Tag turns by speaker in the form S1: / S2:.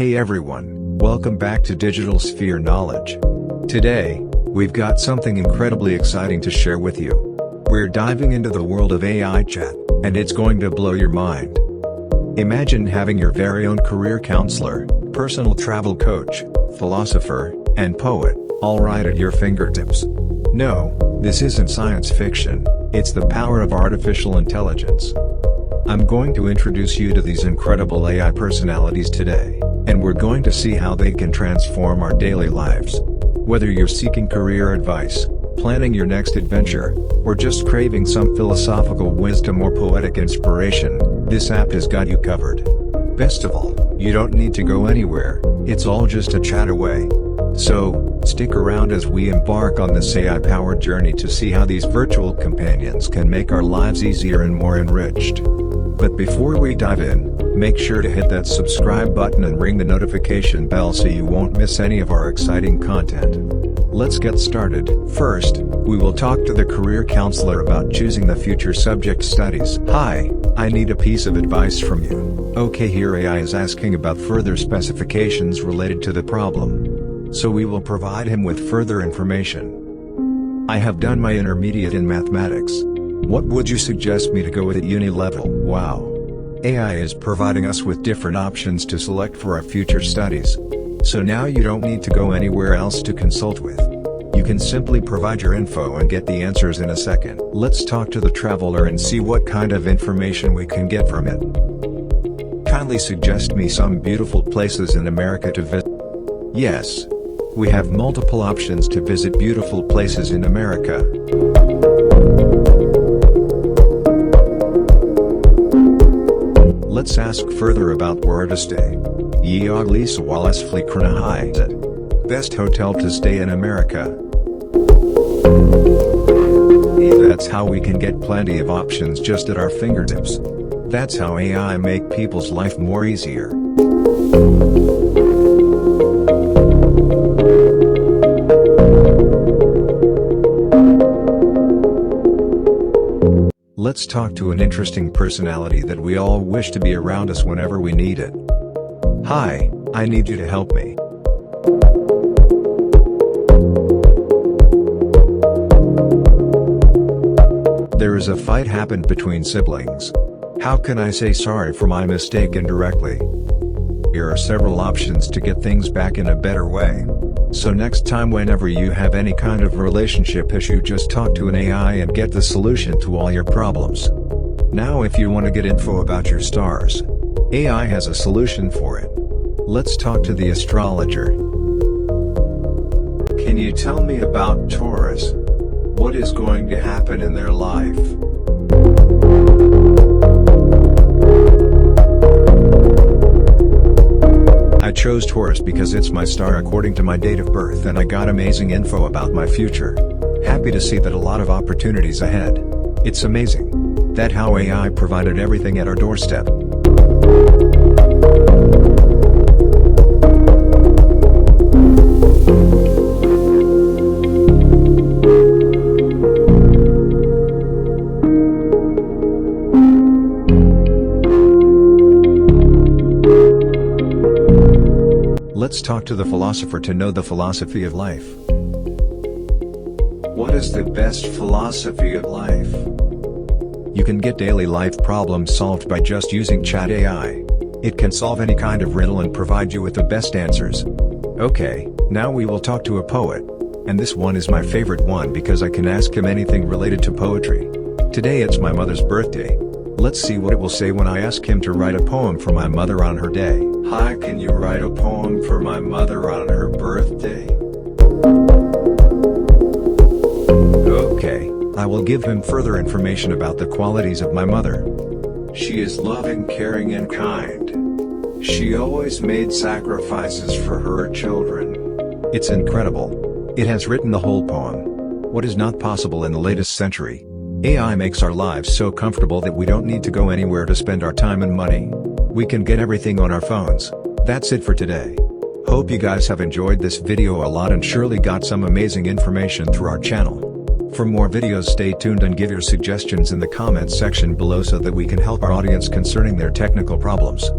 S1: Hey everyone, welcome back to Digital Sphere Knowledge. Today, we've got something incredibly exciting to share with you. We're diving into the world of AI chat, and it's going to blow your mind. Imagine having your very own career counselor, personal travel coach, philosopher, and poet, all right at your fingertips. No, this isn't science fiction, it's the power of artificial intelligence. I'm going to introduce you to these incredible AI personalities today, and we're going to see how they can transform our daily lives. Whether you're seeking career advice, planning your next adventure, or just craving some philosophical wisdom or poetic inspiration, this app has got you covered. Best of all, you don't need to go anywhere, it's all just a chat away. So, stick around as we embark on this AI-powered journey to see how these virtual companions can make our lives easier and more enriched. But before we dive in, make sure to hit that subscribe button and ring the notification bell so you won't miss any of our exciting content. Let's get started. First, we will talk to the career counselor about choosing the future subject studies. Hi, I need a piece of advice from you. Okay, here AI is asking about further specifications related to the problem. So we will provide him with further information. I have done my intermediate in mathematics. What would you suggest me to go with at uni level? Wow. AI is providing us with different options to select for our future studies. So now you don't need to go anywhere else to consult with. You can simply provide your info and get the answers in a second. Let's talk to the traveler and see what kind of information we can get from it. Kindly suggest me some beautiful places in America to visit. Yes. We have multiple options to visit beautiful places in America. Let's ask further about where to stay. Jag Lisa Wallace Flikrana High. Best hotel to stay in America. That's how we can get plenty of options just at our fingertips. That's how AI make people's life more easier. Let's talk to an interesting personality that we all wish to be around us whenever we need it. Hi, I need you to help me. There is a fight happened between siblings. How can I say sorry for my mistake indirectly? Here are several options to get things back in a better way. So next time whenever you have any kind of relationship issue, just talk to an AI and get the solution to all your problems. Now if you want to get info about your stars, AI has a solution for it. Let's talk to the astrologer. Can you tell me about Taurus? What is going to happen in their life? I chose Taurus because it's my star according to my date of birth, and I got amazing info about my future. Happy to see that a lot of opportunities ahead. It's amazing. That how AI provided everything at our doorstep. Let's talk to the philosopher to know the philosophy of life. What is the best philosophy of life? You can get daily life problems solved by just using Chat AI. It can solve any kind of riddle and provide you with the best answers. Okay, now we will talk to a poet. And this one is my favorite one because I can ask him anything related to poetry. Today it's my mother's birthday. Let's see what it will say when I ask him to write a poem for my mother on her day. Hi, can you write a poem for my mother on her birthday? Okay, I will give him further information about the qualities of my mother. She is loving, caring, and kind. She always made sacrifices for her children. It's incredible. It has written the whole poem. What is not possible in the latest century? AI makes our lives so comfortable that we don't need to go anywhere to spend our time and money. We can get everything on our phones. That's it for today. Hope you guys have enjoyed this video a lot and surely got some amazing information through our channel. For more videos, stay tuned and give your suggestions in the comments section below so that we can help our audience concerning their technical problems.